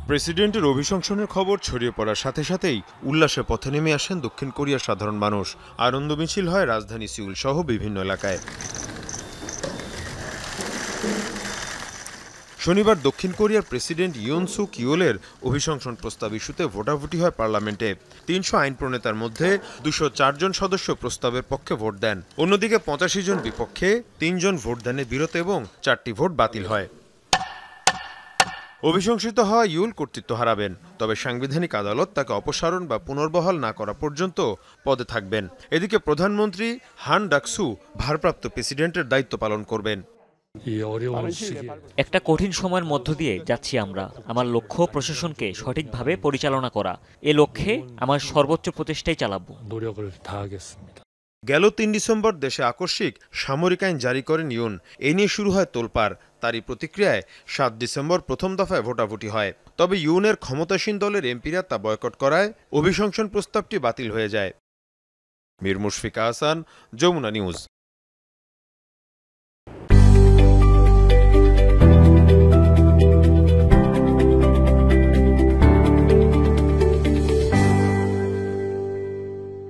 প্রেসিডেন্টের অভিশংসনের খবর ছড়িয়ে পড়ার সাথে সাথেই উল্লাসে পথে নেমে আসেন দক্ষিণ কোরিয়ার সাধারণ মানুষ। আনন্দ মিছিল হয় রাজধানী সিউল সহ বিভিন্ন এলাকায়। শনিবার দক্ষিণ কোরিয়ার প্রেসিডেন্ট ইয়ন সুক ইয়োলের অভিশংসন প্রস্তাব ইস্যুতে ভোটাভুটি হয় পার্লামেন্টে। ৩০০ আইন প্রণেতার মধ্যে ২০৪ জন সদস্য প্রস্তাবের পক্ষে ভোট দেন। অন্যদিকে ৮৫ জন বিপক্ষে, ৩ জন ভোট দানে বিরত এবং ৪টি ভোট বাতিল হয়। অভিশংসিত হওয়া ইউল কর্তৃত্ব হারাবেন, তবে সাংবিধানিক আদালত তাকে অপসারণ বা পুনর্বহাল না করা পর্যন্ত পদে থাকবেন। এদিকে প্রধানমন্ত্রী হান ডাকসু ভারপ্রাপ্ত প্রেসিডেন্টের দায়িত্ব পালন করবেন। একটা কঠিন সময়ের মধ্য দিয়ে যাচ্ছি আমরা। আমার লক্ষ্য প্রশাসনকে সঠিকভাবে পরিচালনা করা। এ লক্ষ্যে আমার সর্বোচ্চ প্রচেষ্টাই চালাবো। গেল ৩ ডিসেম্বর দেশে আকস্মিক সামরিক আইন জারি করেন ইউন। এ নিয়ে শুরু হয় তোলপাড়। তারই প্রতিক্রিয়ায় ৭ ডিসেম্বর প্রথম দফায় ভোটাভুটি হয়। তবে ইউনের ক্ষমতাসীন দলের এমপিরা তা বয়কট করায় অভিশংসন প্রস্তাবটি বাতিল হয়ে যায়। মীর মুশফিক আহসান, যমুনা নিউজ।